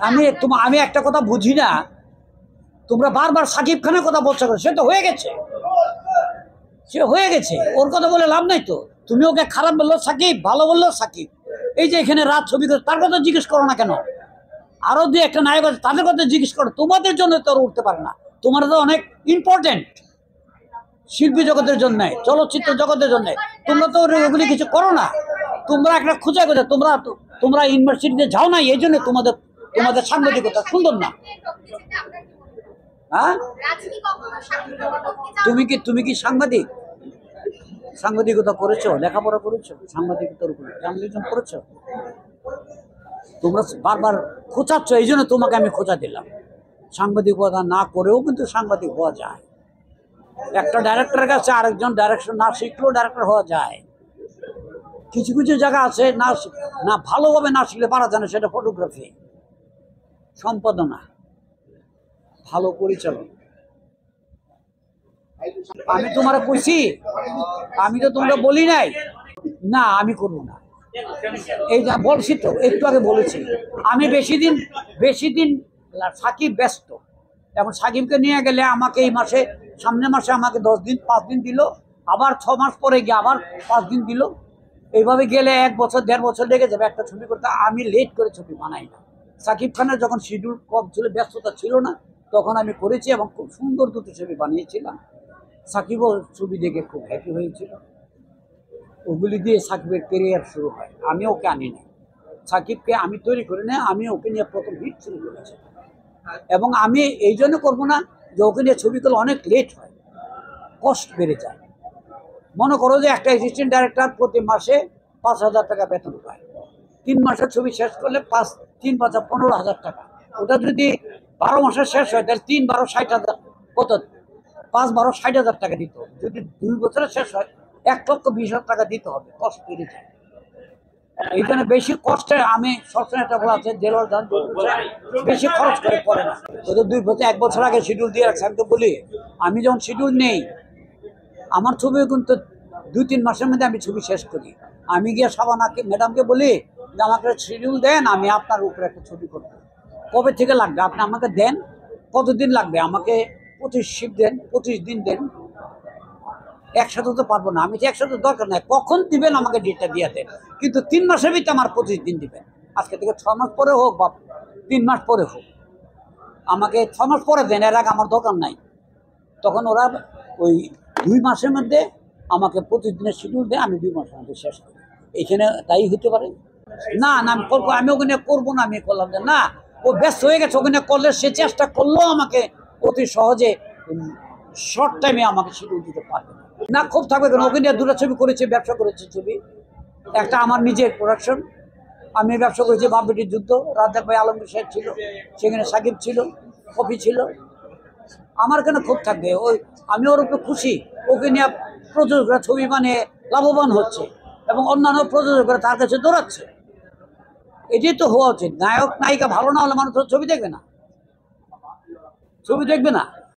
আমি একটা কথা বুঝি না, তোমরা বারবার সাকিব খানের কথা বলছো, সে তো হয়ে গেছে, সে হয়ে গেছে, ওর কথা বলে লাভ নাই তো। তুমি ওকে খারাপ বললো সাকিব, ভালো বললো সাকিব। এই যে এখানে রাত ছবি করে তার কথা জিজ্ঞেস করো না কেন? আরো যে একটা নায়ক আছে তাদের কথা জিজ্ঞেস করো। তোমাদের জন্য তো উঠতে পারে না, তোমরা তো অনেক ইম্পর্টেন্ট শিল্পী জগতের জন্য, চলচ্চিত্র জগতের জন্য। তোমরা তো ওগুলি কিছু করো না। তোমরা একটা খোঁজা খোঁজা, তোমরা ইউনিভার্সিটিতে যাও না, এই জন্য তোমাদের তোমাদের সাংবাদিকতা সুন্দর না। হ্যাঁ, তুমি কি সাংবাদিকতা করেছো, লেখাপড়া করেছো, সাংবাদিকতার উপরে জার্নালিজম করেছো? তোমরা বারবার খোঁচাচ্ছ, এই জন্য তোমাকে আমি খোঁচা দিলাম। সাংবাদিকতা না করেও কিন্তু সাংবাদিক হওয়া যায়। একটা ডাইরেক্টরের কাছে আরেকজন ডাইরেকশন না শিখলেও ডাইরেক্টর হওয়া যায়। কিছু কিছু জায়গা আছে না ভালোভাবে না শিখলে পারা যায় না, সেটা ফটোগ্রাফি, সম্পাদনা, ভালো পরিচালনা। আমি তোমার কইছি, আমি তো তোমরা বলি নাই না আমি করবো না। এই যা বলছি তো একটু আগে বলেছি, আমি বেশি দিন সাকিব ব্যস্ত। এখন সাকিবকে নিয়ে গেলে আমাকে এই মাসে, সামনের মাসে আমাকে 10 দিন 5 দিন দিল, আবার 6 মাস পরে গিয়ে আবার 5 দিন দিল। এইভাবে গেলে 1 বছর 1.5 বছর লেগে যাবে একটা ছবি করতে। আমি লেট করে ছবি বানাই না। সাকিব খানের যখন শিডিউল কম ছিল, ব্যস্ততা ছিল না, তখন আমি করেছি এবং খুব সুন্দর দুটো ছবি বানিয়েছিলাম। সাকিবও ছবি দেখে খুব হ্যাপি হয়েছিল। ওগুলি দিয়ে সাকিবের কেরিয়ার শুরু হয়। আমি ওকে আনি না, সাকিবকে আমি তৈরি করি না, আমি ওকে নিয়ে প্রথম হিট শুরু করেছি। এবং আমি এই জন্য করবো না যে ওকে নিয়ে ছবিগুলো অনেক লেট হয়, কষ্ট বেড়ে যায়। মনে করো যে একটা অ্যাসিস্ট্যান্ট ডাইরেক্টর প্রতি মাসে 5,000 টাকা বেতন পায়, 3 মাসের ছবি শেষ করলে 3 5 15,000 টাকা। ওটা যদি 12 মাসে শেষ হয় তাহলে 3 12 60,000, কত 5 12 60,000 টাকা দিতে হবে। যদি 2 বছরে শেষ হয় 1,20,000 টাকা দিতে হবে, কষ্ট বেড়ে যায়। এই জন্য বেশি কষ্টে আমি সবসময় একটা বলা আছে, দেলোয়ার জান বেশি খরচ করে পড়ে না। ওদের 2 বছর 1 বছর আগে শিডিউল দিয়ে রাখছে। আমি তো বলি, আমি যখন শিডিউল নেই, আমার ছবি কিন্তু 2-3 মাসের মধ্যে আমি ছবি শেষ করি। আমি গিয়ে শাবানাকে ম্যাডামকে বলি যে আমাকে শিডিউল দেন, আমি আপনার উপরে একটা ছবি করব। কবে থেকে লাগবে আপনি আমাকে দেন, কতদিন লাগবে আমাকে 25 শিফট দেন, 25 দিন দেন। একসাথে তো পারবো না, আমি তো একসাথে দরকার নাই, কখন দিবেন আমাকে ডেটটা দিয়ে দেন, কিন্তু 3 মাসের ভিতরে আমার 25 দিন দিবেন। আজকে থেকে 6 মাস পরে হোক বা 3 মাস পরে হোক, আমাকে 6 মাস পরে দেন, এর আগে আমার দরকার নাই। তখন ওরা ওই 2 মাসের মধ্যে আমাকে 25 দিনের শিডিউল দেয়, আমি 2 মাসের মধ্যে শেষ করি। এখানে তাই হতে পারে না, আমি করবো, আমি ওখানে করবো না, আমি করলাম যে না, ও ব্যস্ত হয়ে গেছে, ওখানে করলে সে চেষ্টা করলেও আমাকে অতি সহজে শর্ট টাইমে আমাকে শিডিউল দিতে পারবে না। খুব থাকবে কেন, ওখানে 2টা ছবি করেছি, ব্যবসা করেছি ছবি। একটা আমার নিজের প্রোডাকশন, আমি ব্যবসা করেছি বাপবেটির যুদ্ধ, রাজ্জাক ভাই আলমগীর সাহেব ছিল, সেখানে সাকিব ছিল, কপি ছিল। আমার কেন খুব থাকবে? আমি ওর উপরে খুশি, ওকে নিয়ে প্রযোজকরা ছবি বানিয়ে লাভবান হচ্ছে এবং অন্যান্য প্রযোজকরা তার কাছে দৌড়াচ্ছে। এটাই তো হওয়া উচিত। নায়ক নায়িকা ভালো না হলে মানুষ ছবি দেখবে না, ছবি দেখবে না।